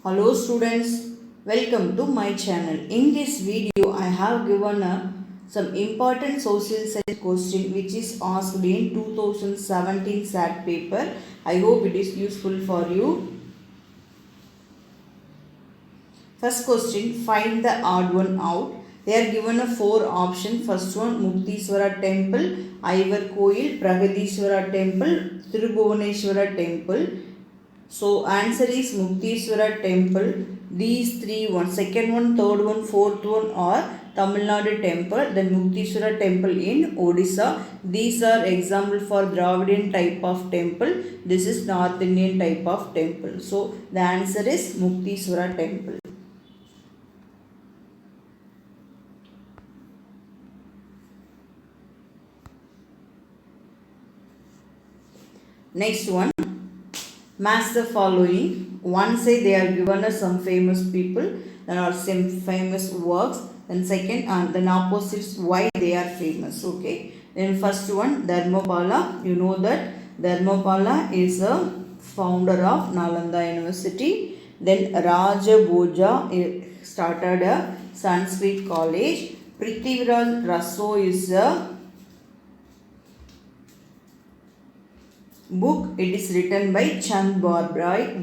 Hello students, welcome to my channel. In this video, I have given some important social science question which is asked in 2017 SAT paper. I hope it is useful for you. First question, find the odd one out. They are given a 4 options. First one, Muktiswara temple, Ivar Koil, Pragadishwara temple, Tirubhuvaneshwara temple. So answer is Muktiswara temple. These three ones, second one, third one, fourth one are Tamil Nadu temple, then Muktiswara temple in Odisha. These are example for Dravidian type of temple. This is North Indian type of temple. So the answer is Muktiswara temple. Next one. Match the following. One side they are given us some famous people, then are some famous works. Then second and then opposites why they are famous. Okay. Then first one, Dharmapala. You know that Dharmapala is a founder of Nalanda University. Then Raja Bhoja started a Sanskrit college. Prithviraj Raso is a book. It is written by Chand Bardai.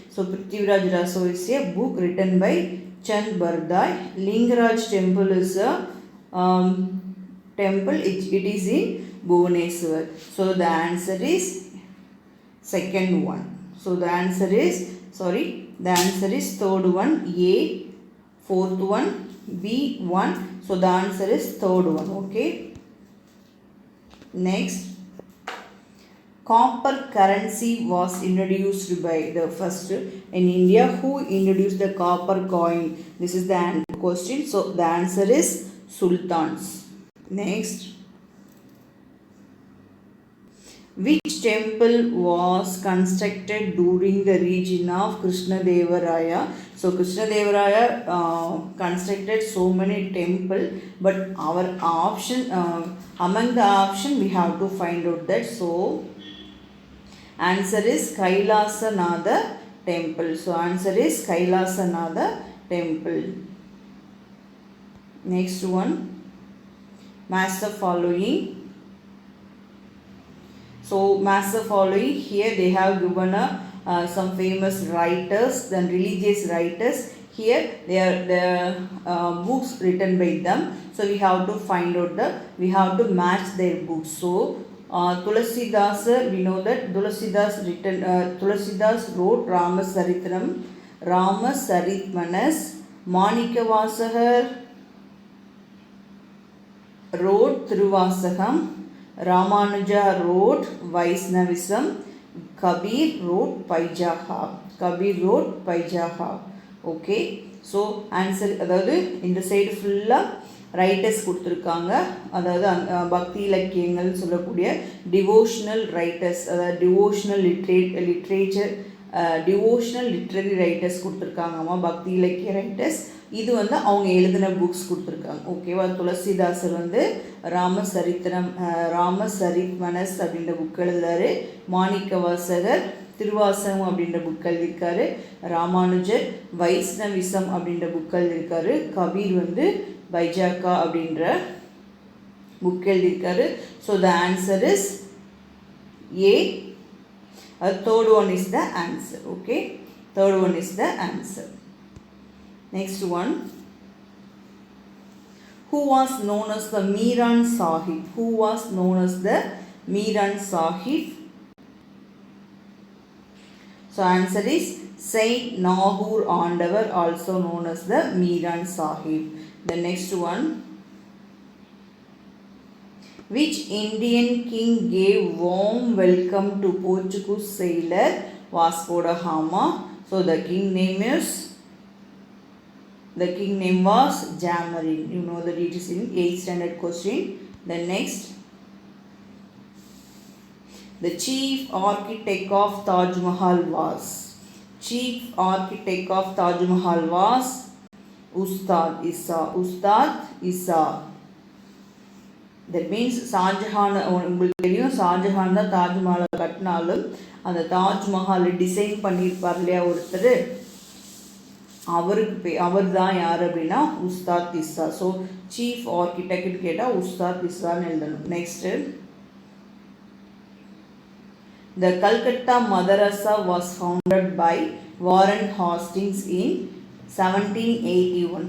So Prithviraj Raso is a book written by Chand Bardai. Lingaraj temple is a temple. It is in Bhubaneswar. So the answer is second one. So the answer is third one A, fourth one B, 1. So the answer is third one. Okay. Next. Copper currency was introduced by the first in India. Who introduced the copper coin? This is the question. So the answer is Sultans. Next. Which temple was constructed during the reign of Krishnadevaraya? So Krishnadevaraya constructed so many temples, but our option among the option we have to find out that. So answer is Kailasanatha temple. So answer is Kailasanatha temple. Next one, match the following. So match the following. Here they have given some famous writers, then religious writers. Here they are the books written by them. So we have to find out we have to match their books. So Tulasidas, we know that Tulasidas wrote Ramasaritram, Ramasaritmanas. Manikavasahar wrote Thiruvasakam, Ramanuja wrote Vaisnavism, Kabir wrote Paijaha. Okay. So answer அதாவது இந்த side ஃபுல்லாக writers கொடுத்துருக்காங்க. அதாவது பக்தி இலக்கியங்கள் சொல்லக்கூடிய devotional writers, அதாவது devotional literary writers கொடுத்துருக்காங்கம்மா, பக்தி இலக்கிய ரைட்டர்ஸ். இது அவங்க எழுதின புக்ஸ் கொடுத்துருக்காங்க. ஓகேவா. துளசிதாசர் ராமசரித்மனஸ் அப்படின்ற புக் எழுதுறாரு. மாணிக்கவாசகர் திருவாசகம் அப்படின்ற புக் எழுதியிருக்காரு. ராமானுஜர் வைஷ்ணவிசம் அப்படின்ற புக் எழுதியிருக்காரு. கபீர் பைஜாக்கா அப்படின்ற புக் எழுதியிருக்காரு. So the answer is a. Third one is the answer. Okay. Third one is the answer. Next one. Who was known as the Miran Sahib? Who was known as the Miran Sahib? So answer is Saint Nahur Andavar, also known as the Miran Sahib. The next one. Which Indian king gave warm welcome to Portuguese sailor Vasco da Gama? So the king name was Jamarin. You know that it is in 8th standard question. The next. The chief architect of Taj Mahal was. Ustad Isa. That means Shahjahan. உங்களுக்கு தெரியும் ஷாஜஹான் தான் தாஜ்மஹாலை கட்டினாலும் அந்த Taj Mahal design பண்ணியிருப்பார் இல்லையா ஒருத்தர், அவருக்கு அவர் தான் யார் அப்படின்னா உஸ்தாத் திஸ்ஸா. ஸோ சீஃப் ஆர்கிடெக்ட்னு கேட்டால் உஸ்தாத் திஸ்ஸான்னு எழுதணும். Next, the Calcutta Madrasa was founded by Warren Hastings in 1781.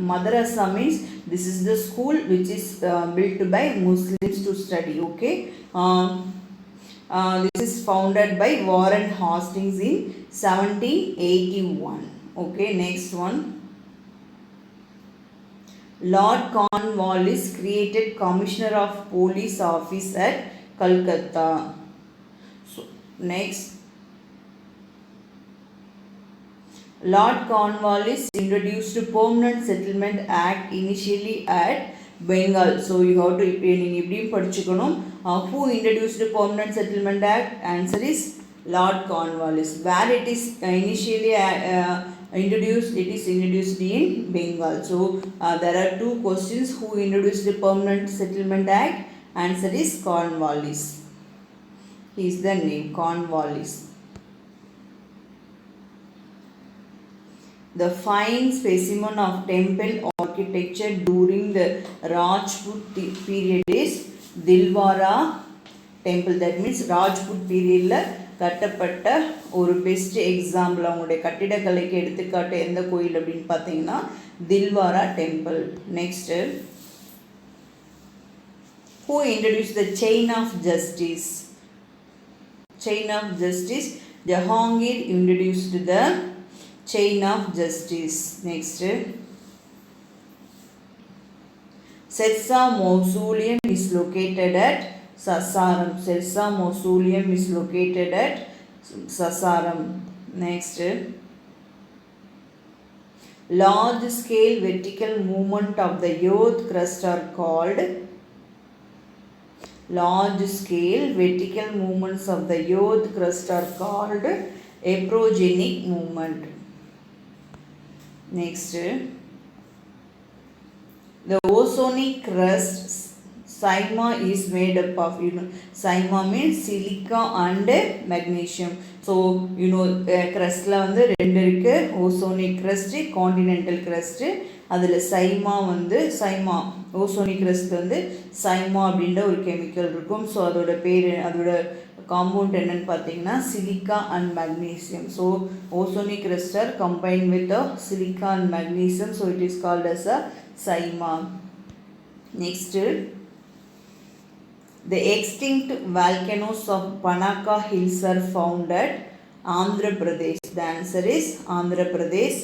Madrasa means this is the school which is built by Muslims to study. Okay, this is founded by Warren Hastings in 1781. Okay, next one. Lord Cornwallis created Commissioner of Police Office at Calcutta. So next, Lord Cornwallis introduced Permanent Settlement Act initially at Bengal. So you have to who introduced the Permanent Settlement Act? Answer is Lord Cornwallis. Where it is initially introduced? It is introduced in Bengal. So there are two questions. Who introduced the Permanent Settlement Act? Answer is Cornwallis. He is the name Cornwallis. The fine specimen of temple architecture during the Rajput period is Dilwara temple. That means Rajput period la கட்டப்பட்ட ஒரு best example அவங்களுடைய கட்டிடக்கலைக்கு எடுத்துக்காட்டு எந்த கோயில் அப்படின்னு பார்த்தீங்கன்னா Dilwara temple. Next, who introduced the chain of justice? Chain of justice, Jahangir introduced the chain of justice. Next, Sirsa Mausoleum is located at Sasaram. Sirsa Mausoleum is located at Sasaram. Next, large scale vertical movement of the earth crust are called large scale vertical movements of the earth crust are called abrogenic movement. Next, the ozonic crust Sima is made up of, Sima means silica and magnesium. So crust la வந்து ரெண்டு இருக்கு, ஓசோனிக் crust, continental crust. அதில் சைமா வந்து SIMA ஓசோனிக் crust வந்து சைமா அப்படின்ற ஒரு chemical இருக்கும். So அதோட பேர் அதோட காம்பவுண்ட் என்னன்னு பார்த்தீங்கன்னா silica and magnesium. So ஓசோனிக் crust are combined with silica and magnesium, so it is called as a SIMA. Next, the extinct volcanoes of Panaka Hills are found at Andhra Pradesh. The answer is Andhra Pradesh.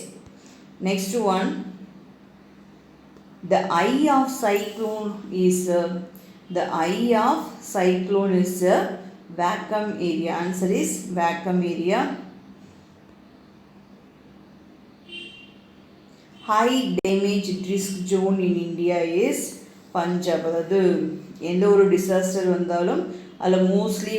Next one, the eye of cyclone is a vacuum area. Answer is vacuum area. High damage risk zone in India is Punjab. அதாவது எந்த ஒரு disaster வந்தாலும் அதில் mostly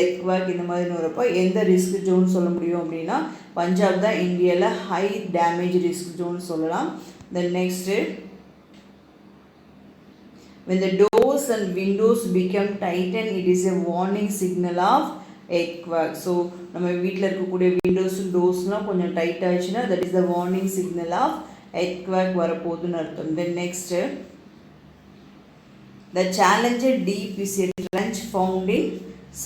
earthquake இந்த மாதிரி வரப்போ எந்த risk zone சொல்ல முடியும் அப்படின்னா பஞ்சாப் தான் இந்தியாவில் ஹை டேமேஜ் ரிஸ்க் ஜோன் சொல்லலாம். Then next, when the doors and windows become tightened, it is a warning signal of earthquake. So நம்ம வீட்டில் இருக்கக்கூடிய விண்டோஸ் டோர்ஸ்லாம் கொஞ்சம் டைட் ஆச்சுன்னா that is the warning signal of earthquake வரப்போகுதுன்னு அர்த்தம். Then next, the Challenger Deep is a trench found in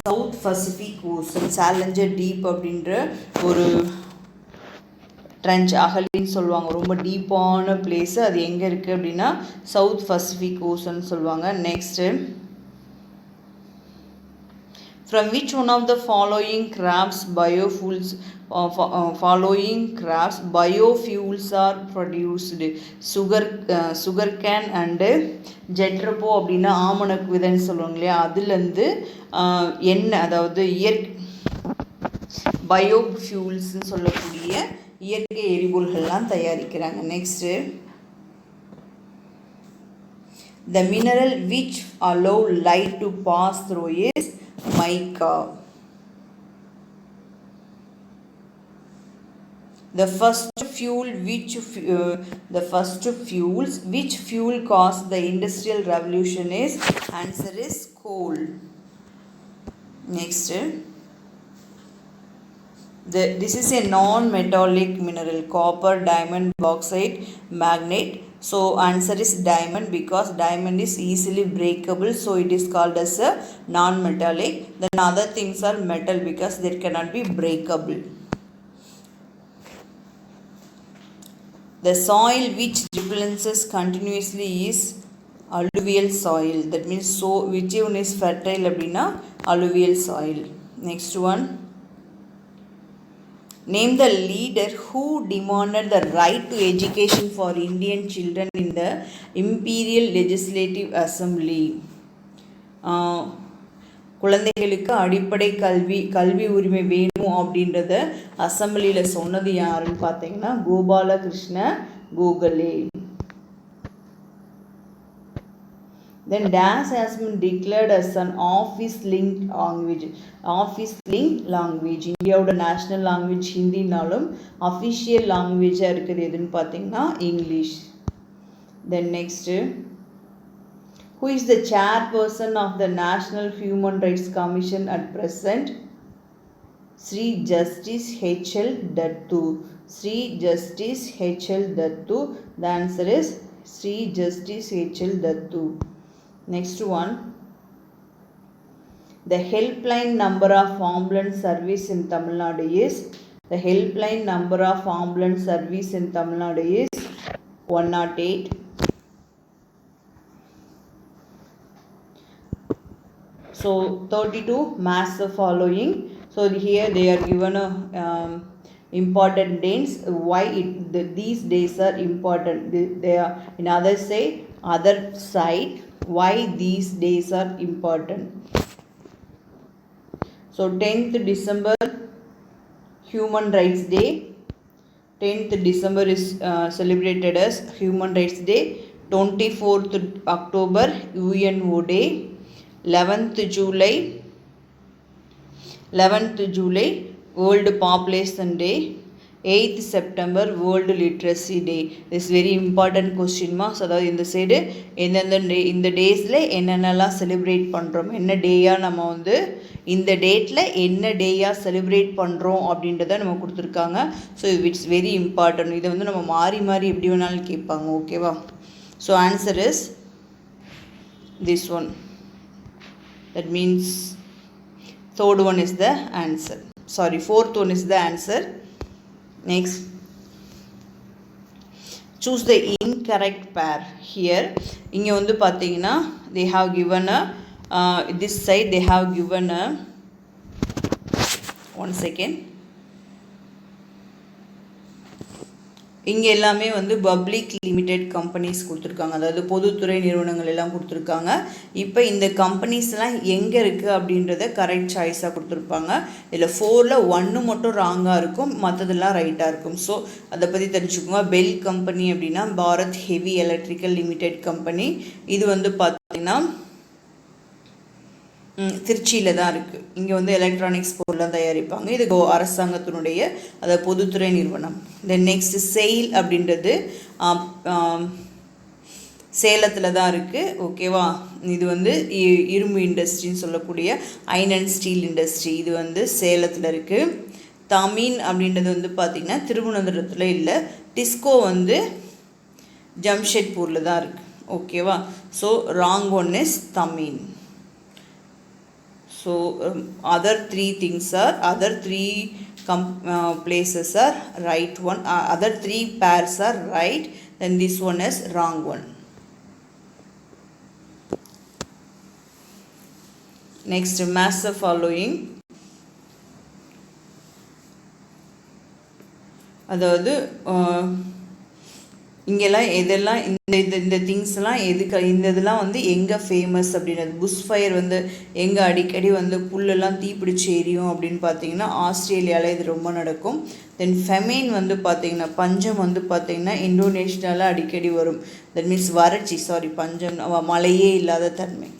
South Pacific Ocean. Challenger Deep அப்படின்ற ஒரு trench அகலின்னு சொல்லுவாங்க, ரொம்ப டீப்பான பிளேஸு. அது எங்கே இருக்குது அப்படின்னா சவுத் பசிபிக் ஓஷன் சொல்லுவாங்க. Next, from which one of the following crafts biofuels are produced? sugar cane and ஜெட்ரப்போ அப்படின்னா ஆமணக்கு விதைன்னு சொல்லுவாங்க இல்லையா, அதுலேருந்து எண்ணெய் அதாவது பயோஃபியூல்ஸ்ன்னு சொல்லக்கூடிய இயற்கை எரிபொருள்கள்லாம் தயாரிக்கிறாங்க. Next, the mineral which allow light to pass through is mica. The first fuels which fuel caused the industrial revolution is, answer is coal. Next, this is a non-metallic mineral, copper, diamond, bauxite, magnet. So answer is diamond, because diamond is easily breakable, so it is called as a non-metallic. Then other things are metal because they cannot be breakable. The soil which replenishes continuously is alluvial soil. That means so which one is fertile அப்படின்னா alluvial soil. Next one, name the leader who demanded the right to education for Indian children in the Imperial Legislative Assembly. குழந்தைகளுக்கு அடிப்படை கல்வி உரிமை வேணும் அப்படின்றத அசம்பிளியில் சொன்னது யாருன்னு பார்த்தீங்கன்னா Gopalakrishna Gokhale. Then DAS has been declared as an office-linked language. இந்தியாவோட நேஷ்னல் லாங்குவேஜ் ஹிந்தினாலும் அஃபிஷியல் லாங்குவேஜாக இருக்குது எதுன்னு பார்த்தீங்கன்னா English. Then next, who is the chairperson of the National Human Rights Commission at present? Sri Justice H.L. Dattu. Sri Justice H.L. Dattu. The answer is Sri Justice H.L. Dattu. Next one, the helpline number of ambulance service in Tamil Nadu is, the helpline number of ambulance service in Tamil Nadu is 108. So 32, match the following. So here they are given a important dates. Why these days are important? They are, in other say, other side, why these days are important. So 10th December Human Rights Day. 10th December is celebrated as Human Rights Day. 24th October UNO Day. 11th July World Population Day. 8th September World Literacy Day. This is very important question marks. அதாவது இந்த side எந்தெந்த இந்த டேஸில் என்னென்னலாம் celebrate பண்ணுறோம், என்ன டேயாக நம்ம வந்து இந்த டேட்டில் என்ன டேயாக செலிப்ரேட் பண்ணுறோம் அப்படின்றத நம்ம கொடுத்துருக்காங்க. So it's very important. இதை வந்து நம்ம மாறி மாறி எப்படி வேணாலும் கேட்பாங்க. ஓகேவா? So answer is this one. That means third one is the answer. Sorry, fourth one is the answer. Next, choose the incorrect pair. Here இங்கே வந்து பார்த்தீங்கன்னா they have given a this side they have given a one second. இங்கே எல்லாமே வந்து public limited companies கொடுத்துருக்காங்க, அதாவது பொதுத்துறை நிறுவனங்கள் எல்லாம் கொடுத்துருக்காங்க. இப்போ இந்த கம்பெனிஸ்லாம் எங்கே இருக்குது அப்படின்றத கரெக்ட் சாய்ஸாக கொடுத்துருப்பாங்க. இதில் 4ல் 1 மட்டும் ராங்காக இருக்கும், மற்றதெல்லாம் ரைட்டாக இருக்கும். ஸோ அதை பற்றி தெரிஞ்சுக்கோங்க. பெல் கம்பெனி அப்படின்னா Bharat heavy electrical limited company. இது வந்து பார்த்திங்கன்னா திருச்சியில் தான் இருக்குது. இங்கே வந்து எலக்ட்ரானிக்ஸ் பொருள்லாம் தயாரிப்பாங்க. இது அரசாங்கத்தினுடைய அதாவது பொதுத்துறை நிறுவனம். தென் நெக்ஸ்ட் செயில் அப்படின்றது சேலத்தில் தான் இருக்குது. ஓகேவா? இது வந்து இரும்பு இண்டஸ்ட்ரின்னு சொல்லக்கூடிய அயன் அண்ட் ஸ்டீல் இண்டஸ்ட்ரி, இது வந்து சேலத்தில் இருக்குது. தமின் அப்படின்றது வந்து பார்த்திங்கன்னா திருவனந்தபுரத்தில் இல்லை, டிஸ்கோ வந்து ஜம்ஷெட்பூரில் தான் இருக்குது. ஓகேவா? So wrong one is Tamim. So other three things are, other three places are right one, other three pairs are right, then this one is wrong one. Next, match the following. அதாவது இங்கெல்லாம் எதெல்லாம் இந்த திங்ஸ்லாம் எதுக்கு, இந்த இதெல்லாம் வந்து எங்கே ஃபேமஸ் அப்படின்றது. புஷ் ஃபயர் வந்து எங்கே அடிக்கடி வந்து புல்லெல்லாம் தீப்பிடிச்சு எரியும் அப்படின்னு பார்த்தீங்கன்னா ஆஸ்திரேலியாவில் இது ரொம்ப நடக்கும். தென் ஃபெமைன் வந்து பார்த்திங்கன்னா பஞ்சம் வந்து பார்த்திங்கன்னா இந்தோனேஷியாவில் அடிக்கடி வரும். தட் மீன்ஸ் வறட்சி, பஞ்சம் மழையே இல்லாத தன்மை,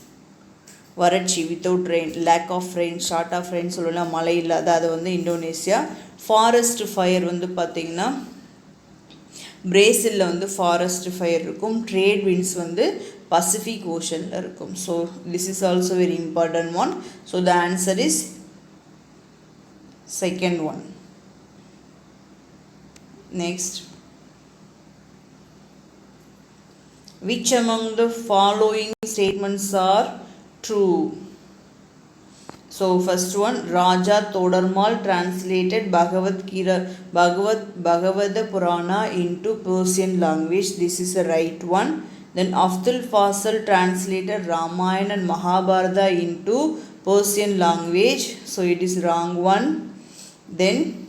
வறட்சி, without rain, lack of rain, short of rain சொல்லலாம், மழை இல்லாத, அது வந்து இந்தோனேஷியா. ஃபாரஸ்ட் ஃபயர் வந்து பார்த்திங்கன்னா பிரேசிலில் வந்து ஃபாரஸ்ட் ஃபயர் இருக்கும். ட்ரேட் விண்ட்ஸ் வந்து Pacific Ocean இருக்கும். So this is also very important one. So the answer is second one. Next, which among the following statements are true? So first one, Raja Todarmal translated Bhagavata Purana into Persian language. This is the right one. Then Abdul Fasal translated Ramayana and Mahabharata into Persian language. So it is wrong one. Then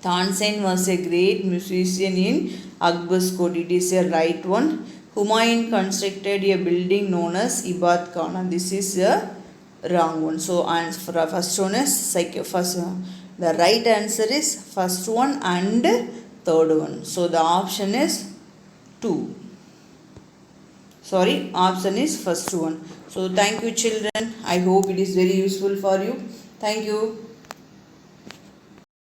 Tansen was a great musician in Akbar's court. It is a right one. Humayun constructed a building known as Ibat Khana. This is a wrong one. So answer first one is the right answer is first one and third one. So the option is 2. Sorry, option is first one. So thank you children. I hope it is very useful for you. Thank you.